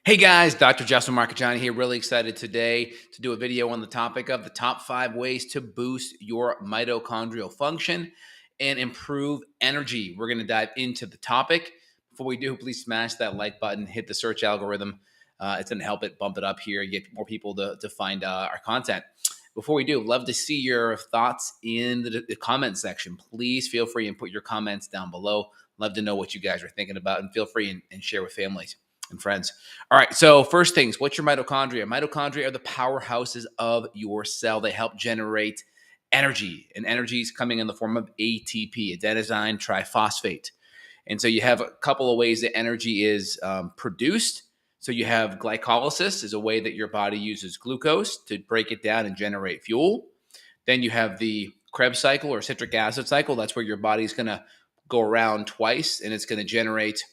Hey guys, Dr. Justin Marcagiani here. Really excited today to do a video on the topic of the top 5 ways to boost your mitochondrial function and improve energy. We're going to dive into the topic. Before we do, please smash that like button, hit the search algorithm. It's going to help it bump it up here, get more people to find our content. Before we do, love to see your thoughts in the comment section. Please feel free and put your comments down below. Love to know what you guys are thinking about, and feel free and share with families and friends. All right, so first things, what's your mitochondria? Mitochondria are the powerhouses of your cell. They help generate energy, and energy is coming in the form of ATP, adenosine triphosphate. And so you have a couple of ways that energy is produced. So you have glycolysis is a way that your body uses glucose to break it down and generate fuel. Then you have the Krebs cycle or citric acid cycle. That's where your body's going to go around twice, and it's going to generate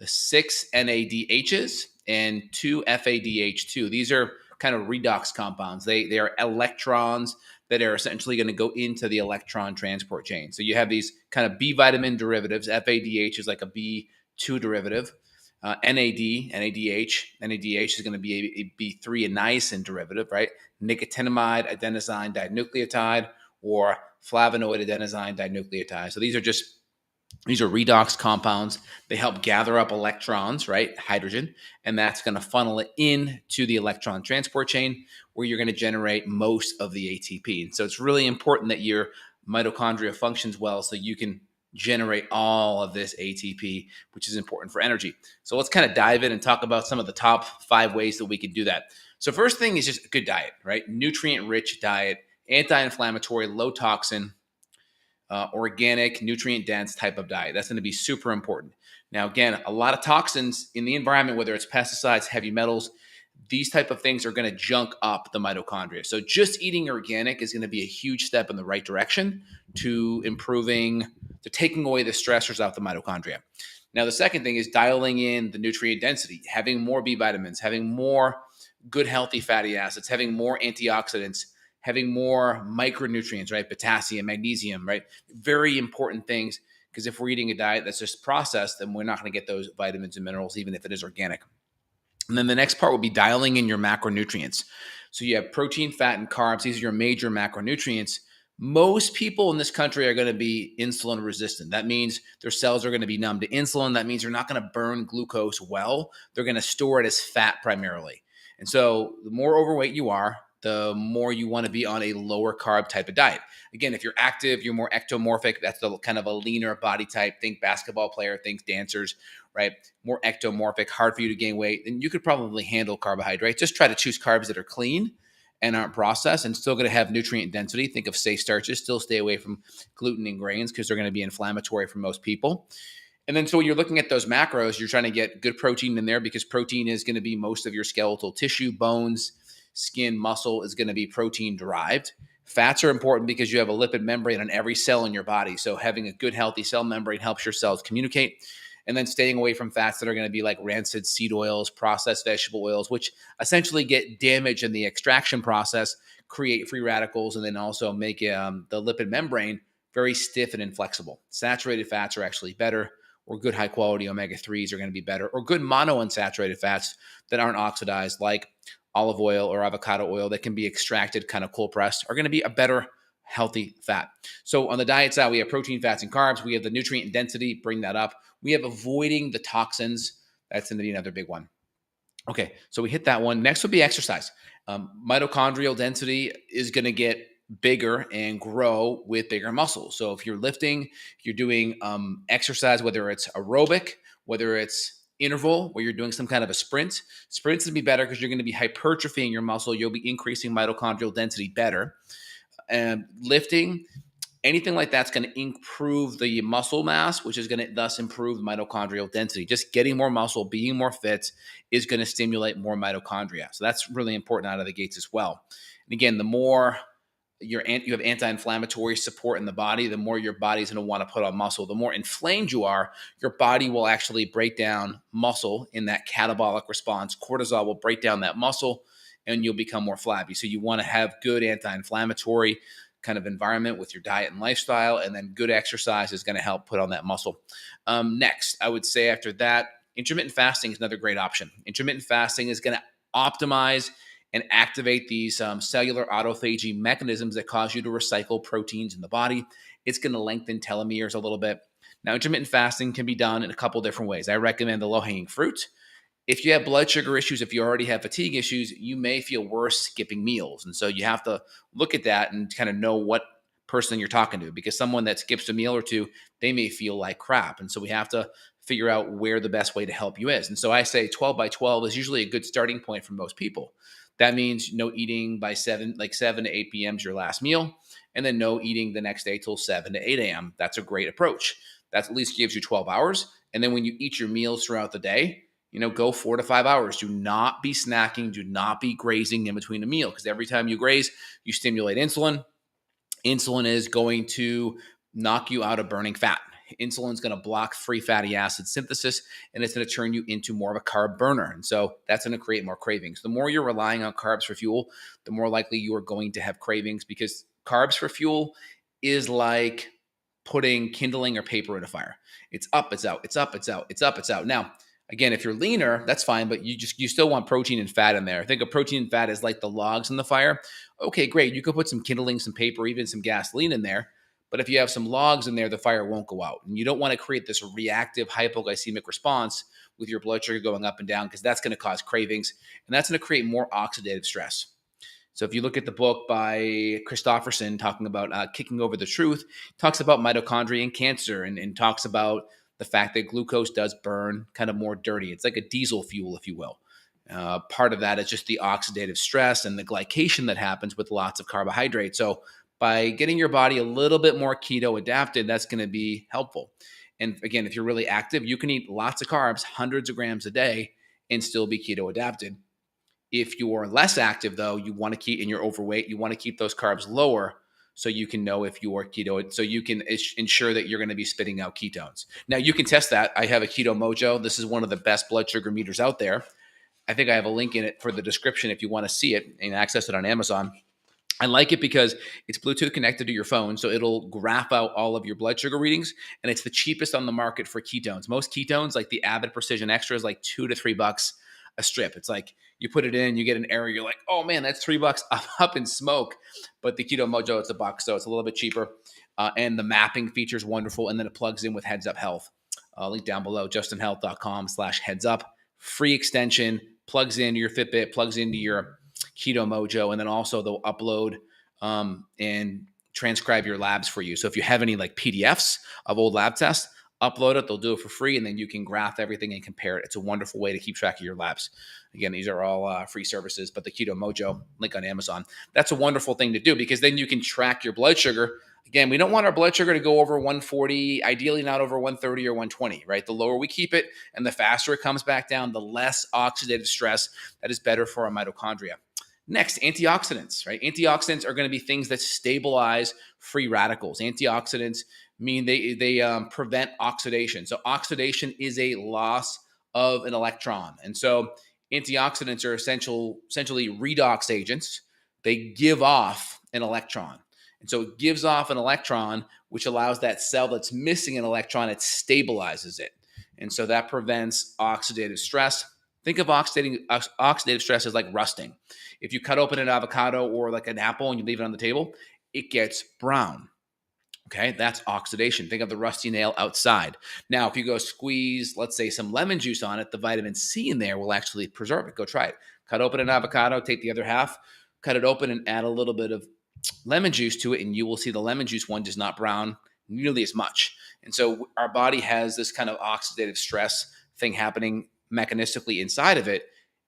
6 NADHs and 2 FADH2. These are kind of redox compounds. They are electrons that are essentially going to go into the electron transport chain. So you have these kind of B vitamin derivatives. FADH is like a B2 derivative. NADH is going to be a B3 and niacin derivative, right? Nicotinamide adenosine dinucleotide or flavonoid adenosine dinucleotide. So these are redox compounds. They help gather up electrons, right? Hydrogen, and that's going to funnel it into the electron transport chain where you're going to generate most of the ATP. And so it's really important that your mitochondria functions well so you can generate all of this ATP, which is important for energy. So let's kind of dive in and talk about some of the top 5 ways that we can do that. So first thing is just a good diet, right? Nutrient-rich diet, anti-inflammatory, low toxin, organic, nutrient-dense type of diet. That's going to be super important. Now, again, a lot of toxins in the environment, whether it's pesticides, heavy metals, these type of things are going to junk up the mitochondria. So just eating organic is going to be a huge step in the right direction to taking away the stressors out the mitochondria. Now, the second thing is dialing in the nutrient density, having more B vitamins, having more good, healthy fatty acids, having more antioxidants, having more micronutrients, right? Potassium, magnesium, right? Very important things, because if we're eating a diet that's just processed, then we're not going to get those vitamins and minerals, even if it is organic. And then the next part will be dialing in your macronutrients. So you have protein, fat, and carbs. These are your major macronutrients. Most people in this country are going to be insulin resistant. That means their cells are going to be numb to insulin. That means they're not going to burn glucose well. They're going to store it as fat primarily. And so the more overweight you are, the more you want to be on a lower carb type of diet. Again, if you're active, you're more ectomorphic. That's the kind of a leaner body type. Think basketball player, think dancers, right? More ectomorphic, hard for you to gain weight. And you could probably handle carbohydrates. Just try to choose carbs that are clean and aren't processed and still going to have nutrient density. Think of safe starches. Still stay away from gluten and grains because they're going to be inflammatory for most people. And then so when you're looking at those macros, you're trying to get good protein in there because protein is going to be most of your skeletal tissue, bones, skin, muscle is going to be protein derived. Fats are important because you have a lipid membrane on every cell in your body. So having a good, healthy cell membrane helps your cells communicate. And then staying away from fats that are going to be like rancid seed oils, processed vegetable oils, which essentially get damaged in the extraction process, create free radicals, and then also make the lipid membrane very stiff and inflexible. Saturated fats are actually better, or good high quality omega-3s are going to be better, or good monounsaturated fats that aren't oxidized like olive oil or avocado oil that can be extracted kind of cold pressed are going to be a better healthy fat. So on the diet side, we have protein, fats, and carbs. We have the nutrient density, bring that up. We have avoiding the toxins. That's going to be another big one. Okay, so we hit that one. Next would be exercise. Mitochondrial density is going to get bigger and grow with bigger muscles. So if you're lifting, if you're doing exercise, whether it's aerobic, whether it's interval where you're doing some kind of a sprint, sprints will be better because you're going to be hypertrophying your muscle. You'll be increasing mitochondrial density better. And lifting, anything like that's going to improve the muscle mass, which is going to thus improve mitochondrial density. Just getting more muscle, being more fit is going to stimulate more mitochondria. So that's really important out of the gates as well. And again, the more you have anti-inflammatory support in the body, the more your body's going to want to put on muscle. The more inflamed you are, your body will actually break down muscle in that catabolic response. Cortisol will break down that muscle and you'll become more flabby. So you want to have good anti-inflammatory kind of environment with your diet and lifestyle, and then good exercise is going to help put on that muscle. Next, I would say after that, intermittent fasting is another great option. Intermittent fasting is going to optimize and activate these cellular autophagy mechanisms that cause you to recycle proteins in the body. It's going to lengthen telomeres a little bit. Now, intermittent fasting can be done in a couple different ways. I recommend the low-hanging fruit. If you have blood sugar issues, if you already have fatigue issues, you may feel worse skipping meals. And so you have to look at that and kind of know what person you're talking to, because someone that skips a meal or two, they may feel like crap. And so we have to figure out where the best way to help you is. And so I say 12 by 12 is usually a good starting point for most people. That means no eating by 7 to 8 p.m. is your last meal, and then no eating the next day till 7 to 8 a.m. That's a great approach. That at least gives you 12 hours. And then when you eat your meals throughout the day, go 4 to 5 hours. Do not be snacking. Do not be grazing in between a meal, because every time you graze, you stimulate insulin. Insulin is going to knock you out of burning fat. Insulin is going to block free fatty acid synthesis, and it's going to turn you into more of a carb burner. And so that's going to create more cravings. The more you're relying on carbs for fuel, the more likely you are going to have cravings, because carbs for fuel is like putting kindling or paper in a fire. It's up, it's out, it's up, it's out, it's up, it's out. Now, again, if you're leaner, that's fine, but you still want protein and fat in there. Think of protein and fat as like the logs in the fire. Okay, great. You could put some kindling, some paper, even some gasoline in there. But if you have some logs in there, the fire won't go out. And you don't want to create this reactive hypoglycemic response with your blood sugar going up and down, because that's going to cause cravings, and that's going to create more oxidative stress. So if you look at the book by Christopherson talking about kicking over the truth, talks about mitochondria and cancer, and talks about the fact that glucose does burn kind of more dirty. It's like a diesel fuel, if you will. Part of that is just the oxidative stress and the glycation that happens with lots of carbohydrates. So by getting your body a little bit more keto adapted, that's going to be helpful. And again, if you're really active, you can eat lots of carbs, hundreds of grams a day, and still be keto adapted. If you're less active, though, you want to keep, and you're overweight, you want to keep those carbs lower, so you can know if you are keto, so you can ensure that you're going to be spitting out ketones. Now, you can test that. I have a Keto Mojo. This is one of the best blood sugar meters out there. I think I have a link in it for the description if you want to see it and access it on Amazon. I like it because it's Bluetooth connected to your phone, so it'll graph out all of your blood sugar readings, and it's the cheapest on the market for ketones. Most ketones, like the Avid Precision Extra, is like $2 to $3 a strip. It's like you put it in, you get an error, you're like, oh man, that's $3 up in smoke. But the Keto Mojo, it's $1, so it's a little bit cheaper. And the mapping feature is wonderful, and then it plugs in with Heads Up Health. Link down below, justinhealth.com/heads up. Free extension, plugs into your Fitbit, plugs into your Keto Mojo, and then also they'll upload and transcribe your labs for you. So if you have any like PDFs of old lab tests, upload it. They'll do it for free, and then you can graph everything and compare it. It's a wonderful way to keep track of your labs. Again, these are all free services, but the Keto Mojo, link on Amazon, that's a wonderful thing to do, because then you can track your blood sugar. Again, we don't want our blood sugar to go over 140, ideally not over 130 or 120, right? The lower we keep it and the faster it comes back down, the less oxidative stress. That is better for our mitochondria. Next, antioxidants, right? Antioxidants are going to be things that stabilize free radicals. Antioxidants mean they prevent oxidation. So oxidation is a loss of an electron. And so antioxidants are essentially redox agents. They give off an electron. And so it gives off an electron, which allows that cell that's missing an electron, it stabilizes it. And so that prevents oxidative stress. Think of oxidative stress as like rusting. If you cut open an avocado or like an apple and you leave it on the table, it gets brown. Okay, that's oxidation. Think of the rusty nail outside. Now, if you go squeeze, let's say, some lemon juice on it, the vitamin C in there will actually preserve it. Go try it. Cut open an avocado, take the other half, cut it open, and add a little bit of lemon juice to it, and you will see the lemon juice one does not brown nearly as much. And so our body has this kind of oxidative stress thing happening mechanistically inside of it,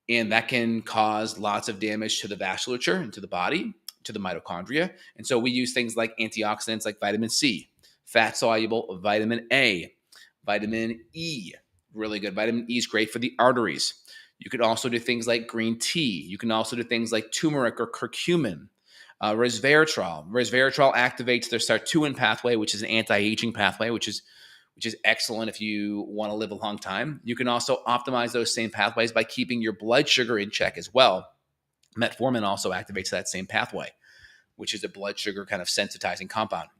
and that can cause lots of damage to the vasculature and to the body, to the mitochondria. And so we use things like antioxidants like vitamin C, fat-soluble vitamin A, vitamin E, really good. Vitamin E is great for the arteries. You could also do things like green tea. You can also do things like turmeric or curcumin. Resveratrol. Resveratrol activates the sirtuin pathway, which is an anti-aging pathway, which is excellent if you want to live a long time. You can also optimize those same pathways by keeping your blood sugar in check as well. Metformin also activates that same pathway, which is a blood sugar kind of sensitizing compound.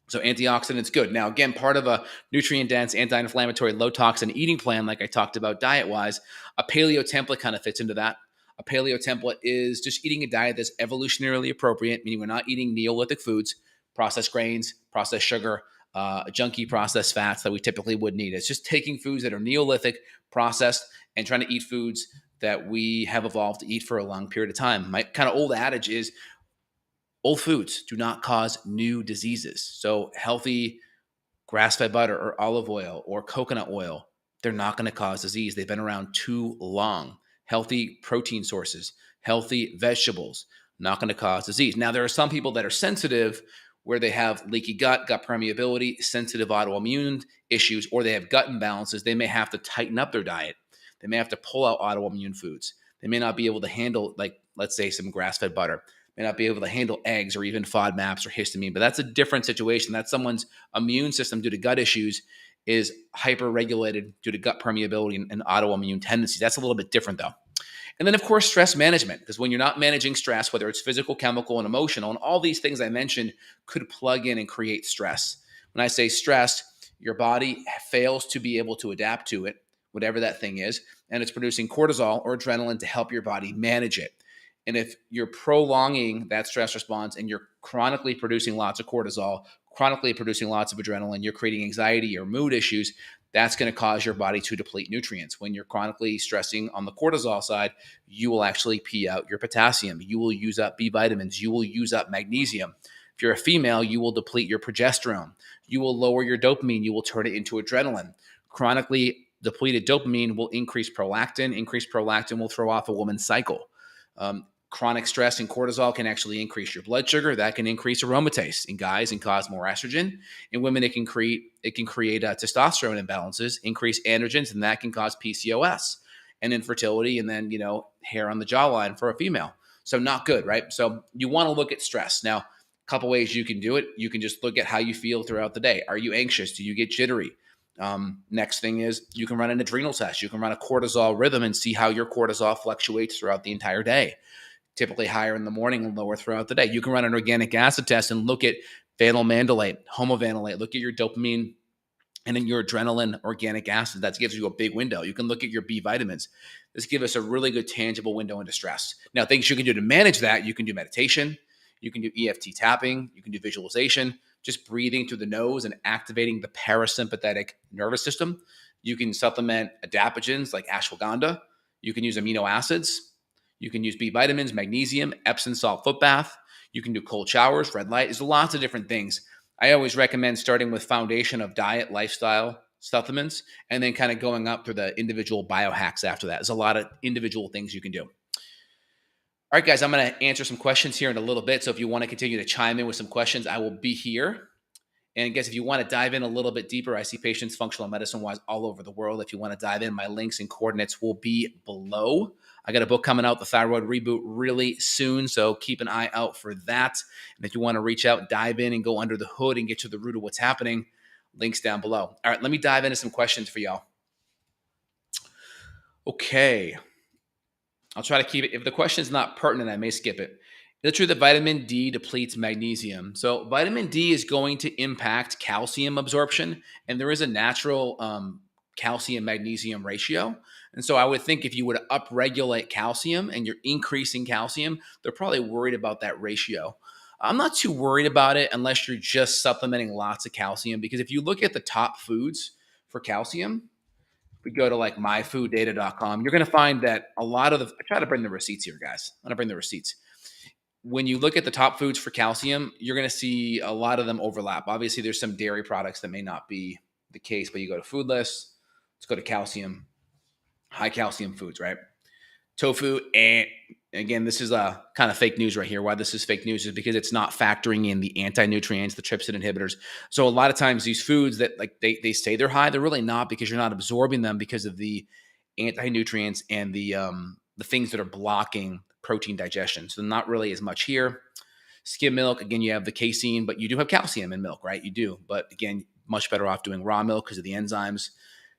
So antioxidants, good. Now, again, part of a nutrient-dense, anti-inflammatory, low-toxin eating plan, like I talked about diet-wise, a paleo template kind of fits into that. A paleo template is just eating a diet that's evolutionarily appropriate, meaning we're not eating Neolithic foods, processed grains, processed sugar, junky processed fats that we typically would need. It's just taking foods that are Neolithic, processed, and trying to eat foods that we have evolved to eat for a long period of time. My kind of old adage is old foods do not cause new diseases. So healthy grass-fed butter or olive oil or coconut oil, they're not going to cause disease. They've been around too long. Healthy protein sources, healthy vegetables, not going to cause disease. Now, there are some people that are sensitive where they have leaky gut permeability, sensitive autoimmune issues, or they have gut imbalances. They may have to tighten up their diet. They may have to pull out autoimmune foods. They may not be able to handle, like, let's say, some grass-fed butter. May not be able to handle eggs or even FODMAPs or histamine, but that's a different situation. That's someone's immune system due to gut issues is hyper-regulated due to gut permeability and autoimmune tendencies. That's a little bit different though. And then, of course, stress management, because when you're not managing stress, whether it's physical, chemical, and emotional, and all these things I mentioned could plug in and create stress. When I say stress, your body fails to be able to adapt to it, whatever that thing is, and it's producing cortisol or adrenaline to help your body manage it. And if you're prolonging that stress response and you're chronically producing lots of cortisol, chronically producing lots of adrenaline, you're creating anxiety or mood issues, that's going to cause your body to deplete nutrients. When you're chronically stressing on the cortisol side, you will actually pee out your potassium. You will use up B vitamins. You will use up magnesium. If you're a female, you will deplete your progesterone. You will lower your dopamine. You will turn it into adrenaline. Chronically depleted dopamine will increase prolactin. Increased prolactin will throw off a woman's cycle. Chronic stress and cortisol can actually increase your blood sugar. That can increase aromatase in guys and cause more estrogen. In women, it can create testosterone imbalances, increase androgens, and that can cause PCOS and infertility, and then hair on the jawline for a female. So not good, right? So you want to look at stress. Now, a couple ways you can do it. You can just look at how you feel throughout the day. Are you anxious? Do you get jittery? Next thing is you can run an adrenal test. You can run a cortisol rhythm and see how your cortisol fluctuates throughout the entire day. Typically higher in the morning and lower throughout the day. You can run an organic acid test and look at vanillin-mandolate, homovanillate, look at your dopamine and then your adrenaline organic acid. That gives you a big window. You can look at your B vitamins. This gives us a really good tangible window into stress. Now, things you can do to manage that, you can do meditation, you can do EFT tapping, you can do visualization, just breathing through the nose and activating the parasympathetic nervous system. You can supplement adaptogens like ashwagandha. You can use amino acids. You can use B vitamins, magnesium, Epsom salt foot bath. You can do cold showers, red light. There's lots of different things. I always recommend starting with foundation of diet, lifestyle, supplements, and then kind of going up through the individual biohacks after that. There's a lot of individual things you can do. All right, guys, I'm going to answer some questions here in a little bit. So if you want to continue to chime in with some questions, I will be here. And I guess if you want to dive in a little bit deeper, I see patients functional medicine-wise all over the world. If you want to dive in, my links and coordinates will be below. I got a book coming out, The Thyroid Reboot, really soon, so keep an eye out for that. And if you want to reach out, dive in and go under the hood and get to the root of what's happening, links down below. All right, let me dive into some questions for y'all. Okay. I'll try to keep it. If the question is not pertinent, I may skip it. Is it true that vitamin D depletes magnesium? So vitamin D is going to impact calcium absorption, and there is a natural calcium-magnesium ratio. And so I would think if you would upregulate calcium and you're increasing calcium, they're probably worried about that ratio. I'm not too worried about it unless you're just supplementing lots of calcium, because if you look at the top foods for calcium, we go to like myfooddata.com, you're going to find that a lot of I try to bring the receipts here, guys. I'm going to bring the receipts. When you look at the top foods for calcium, you're going to see a lot of them overlap. Obviously, there's some dairy products that may not be the case, but you go to food lists, let's go to calcium, high calcium foods, right? Tofu, and again, this is a kind of fake news right here. Why this is fake news is because it's not factoring in the anti-nutrients, the trypsin inhibitors. So a lot of times these foods that like they say they're high, they're really not, because you're not absorbing them because of the anti-nutrients and the things that are blocking protein digestion. So not really as much here. Skim milk, again, you have the casein, but you do have calcium in milk, right? You do. But again, much better off doing raw milk because of the enzymes.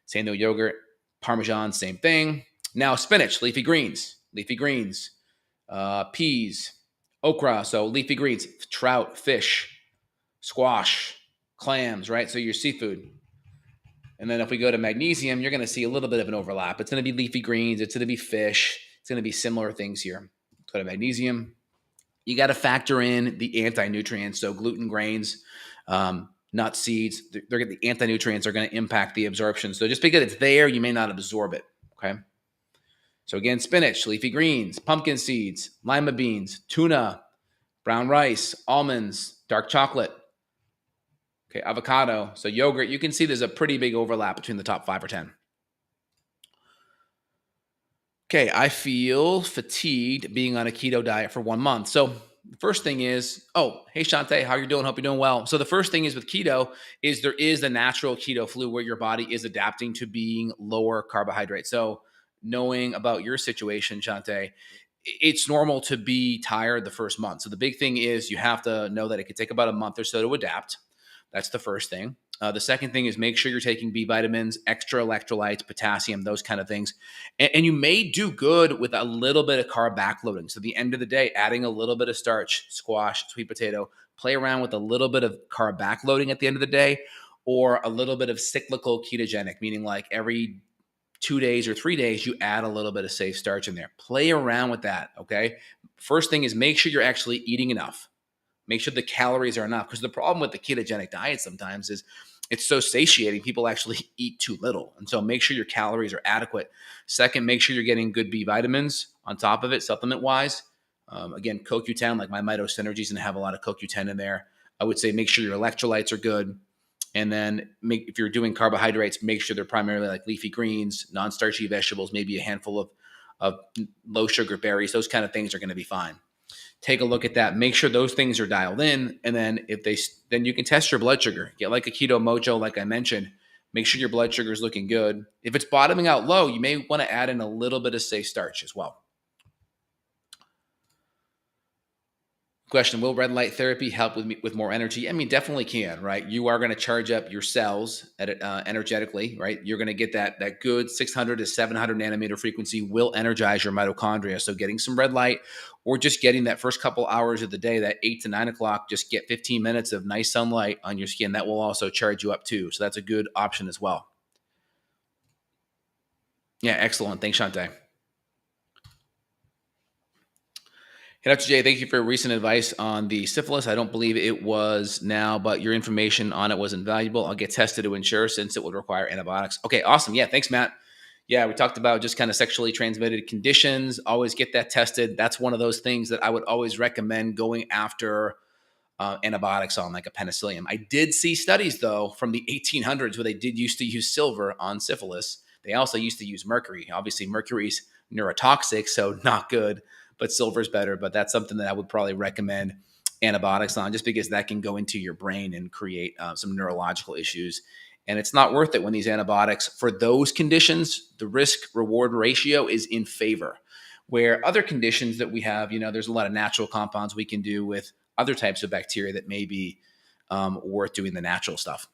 Same though, yogurt, Parmesan, same thing. Now spinach, leafy greens, peas, okra, so leafy greens, trout, fish, squash, clams, right? So your seafood. And then if we go to magnesium, you're going to see a little bit of an overlap. It's going to be leafy greens. It's going to be fish. It's going to be similar things here. Go to magnesium. You got to factor in the anti-nutrients. So gluten, grains, nuts, seeds, the anti-nutrients are going to impact the absorption. So just because it's there, you may not absorb it. Okay. So again, spinach, leafy greens, pumpkin seeds, lima beans, tuna, brown rice, almonds, dark chocolate. Okay, avocado. So yogurt, you can see there's a pretty big overlap between the top 5 or 10. Okay, I feel fatigued being on a keto diet for 1 month. So the first thing is, oh, hey Shante, how you doing? Hope you're doing well. So the first thing is with keto is there is the natural keto flu where your body is adapting to being lower carbohydrate. So knowing about your situation, Shante, it's normal to be tired the first month. So the big thing is you have to know that it could take about a month or so to adapt. That's the first thing. The second thing is make sure you're taking B vitamins, extra electrolytes, potassium, those kind of things. And you may do good with a little bit of carb backloading. So at the end of the day, adding a little bit of starch, squash, sweet potato, play around with a little bit of carb backloading at the end of the day, or a little bit of cyclical ketogenic, meaning like every 2 days or 3 days, you add a little bit of safe starch in there. Play around with that, okay? First thing is make sure you're actually eating enough. Make sure the calories are enough, because the problem with the ketogenic diet sometimes is it's so satiating, people actually eat too little. And so make sure your calories are adequate. Second, make sure you're getting good B vitamins on top of it, supplement-wise. Again, CoQ10, like my Mito Synergy is going to have a lot of CoQ10 in there. I would say make sure your electrolytes are good. And then if you're doing carbohydrates, make sure they're primarily like leafy greens, non-starchy vegetables, maybe a handful of low sugar berries. Those kind of things are going to be fine. Take a look at that. Make sure those things are dialed in. And then then you can test your blood sugar. Get like a Keto Mojo, like I mentioned. Make sure your blood sugar is looking good. If it's bottoming out low, you may want to add in a little bit of safe starch as well. Question, will red light therapy help with more energy? I mean, definitely can, right? You are going to charge up your cells energetically, right? You're going to get that good 600 to 700 nanometer frequency will energize your mitochondria. So getting some red light or just getting that first couple hours of the day, that 8 to 9 o'clock, just get 15 minutes of nice sunlight on your skin. That will also charge you up too. So that's a good option as well. Yeah, excellent. Thanks, Shante. Hey, Dr. J, thank you for your recent advice on the syphilis. I don't believe it was now, but your information on it was invaluable. I'll get tested to ensure since it would require antibiotics. Okay, awesome. Yeah, thanks, Matt. Yeah, we talked about just kind of sexually transmitted conditions. Always get that tested. That's one of those things that I would always recommend going after antibiotics on, like a penicillium. I did see studies, though, from the 1800s where they did used to use silver on syphilis. They also used to use mercury. Obviously, mercury's neurotoxic, so not good, but silver's better. But that's something that I would probably recommend antibiotics on, just because that can go into your brain and create some neurological issues. And it's not worth it when these antibiotics, for those conditions, the risk reward ratio is in favor. Where other conditions that we have, there's a lot of natural compounds we can do with other types of bacteria that may be worth doing the natural stuff.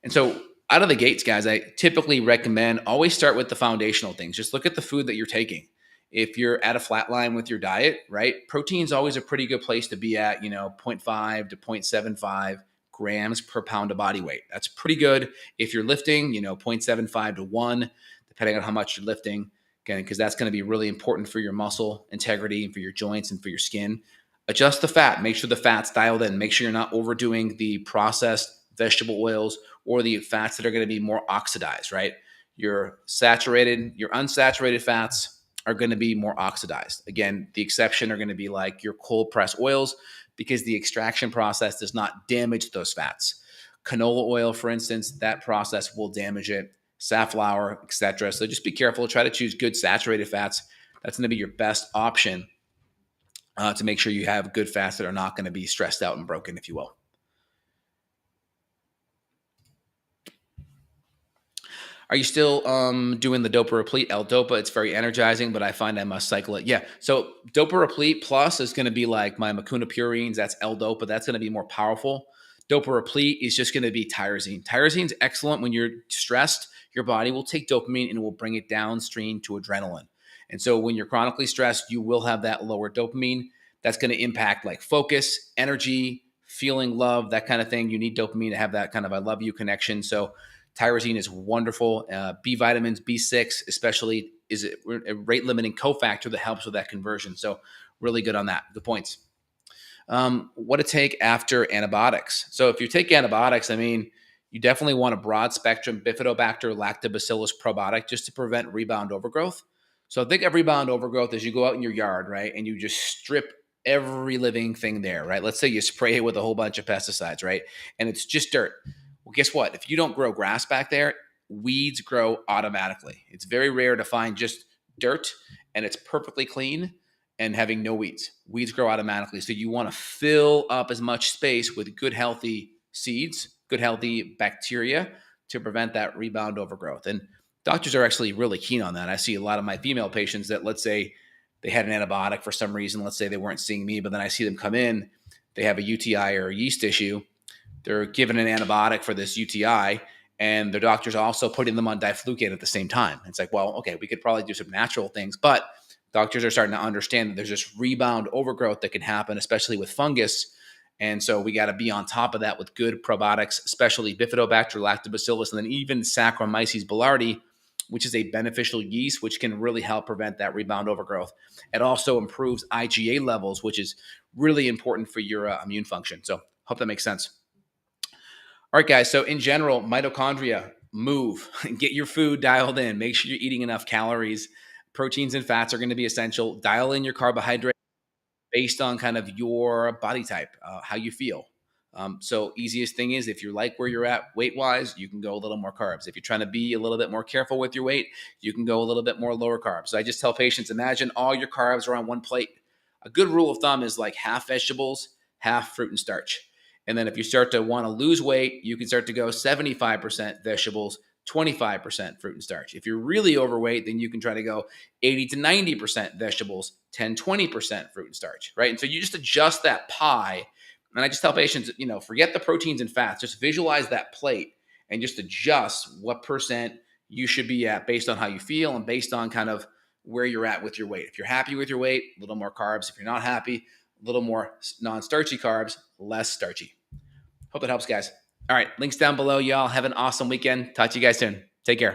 And so out of the gates, guys, I typically recommend always start with the foundational things. Just look at the food that you're taking. If you're at a flat line with your diet, right, protein is always a pretty good place to be at, 0.5 to 0.75 grams per pound of body weight. That's pretty good. If you're lifting, 0.75 to 1, depending on how much you're lifting, again, because that's going to be really important for your muscle integrity and for your joints and for your skin. Adjust the fat. Make sure the fat's dialed in. Make sure you're not overdoing the processed vegetable oils or the fats that are going to be more oxidized, right? Your unsaturated fats are going to be more oxidized. Again, the exception are going to be like your cold press oils, because the extraction process does not damage those fats. Canola oil, for instance, that process will damage it. Safflower, etc. So just be careful. Try to choose good saturated fats. That's going to be your best option to make sure you have good fats that are not going to be stressed out and broken, if you will. Are you still doing the Dopa Replete L-Dopa? It's very energizing, but I find I must cycle it. Yeah, so Dopa Replete Plus is going to be like my Macronutrients. That's L-Dopa. That's going to be more powerful. Dopa Replete is just going to be tyrosine. Tyrosine is excellent when you're stressed. Your body will take dopamine and will bring it downstream to adrenaline. And so when you're chronically stressed, you will have that lower dopamine. That's going to impact like focus, energy, feeling love, that kind of thing. You need dopamine to have that kind of I love you connection. So tyrosine is wonderful. B vitamins, B6 especially, is a rate limiting cofactor that helps with that conversion. So really good on that. Good points. What to take after antibiotics. So if you take antibiotics, I mean, you definitely want a broad spectrum Bifidobacter lactobacillus probiotic just to prevent rebound overgrowth. So think of rebound overgrowth as you go out in your yard, right? And you just strip every living thing there, right? Let's say you spray it with a whole bunch of pesticides, right? And it's just dirt. Well, guess what? If you don't grow grass back there, weeds grow automatically. It's very rare to find just dirt and it's perfectly clean and having no weeds. Weeds grow automatically. So you want to fill up as much space with good, healthy seeds, good, healthy bacteria to prevent that rebound overgrowth. And doctors are actually really keen on that. I see a lot of my female patients that, let's say they had an antibiotic for some reason. Let's say they weren't seeing me, but then I see them come in, they have a UTI or a yeast issue. They're given an antibiotic for this UTI, and the doctor's also putting them on diflucane at the same time. It's like, well, okay, we could probably do some natural things, but doctors are starting to understand that there's this rebound overgrowth that can happen, especially with fungus. And so we got to be on top of that with good probiotics, especially Bifidobacter lactobacillus, and then even Saccharomyces boulardii, which is a beneficial yeast, which can really help prevent that rebound overgrowth. It also improves IgA levels, which is really important for your immune function. So hope that makes sense. All right, guys. So in general, mitochondria, move, get your food dialed in. Make sure you're eating enough calories. Proteins and fats are going to be essential. Dial in your carbohydrate based on kind of your body type, how you feel. So easiest thing is if you're like where you're at weight-wise, you can go a little more carbs. If you're trying to be a little bit more careful with your weight, you can go a little bit more lower carbs. So I just tell patients, imagine all your carbs are on one plate. A good rule of thumb is like half vegetables, half fruit and starch. And then if you start to want to lose weight, you can start to go 75% vegetables, 25% fruit and starch. If you're really overweight, then you can try to go 80 to 90% vegetables, 10, 20% fruit and starch, right? And so you just adjust that pie. And I just tell patients, forget the proteins and fats, just visualize that plate and just adjust what percent you should be at based on how you feel and based on kind of where you're at with your weight. If you're happy with your weight, a little more carbs. If you're not happy, a little more non-starchy carbs, less starchy. Hope that helps, guys. All right, links down below, y'all. Have an awesome weekend. Talk to you guys soon. Take care.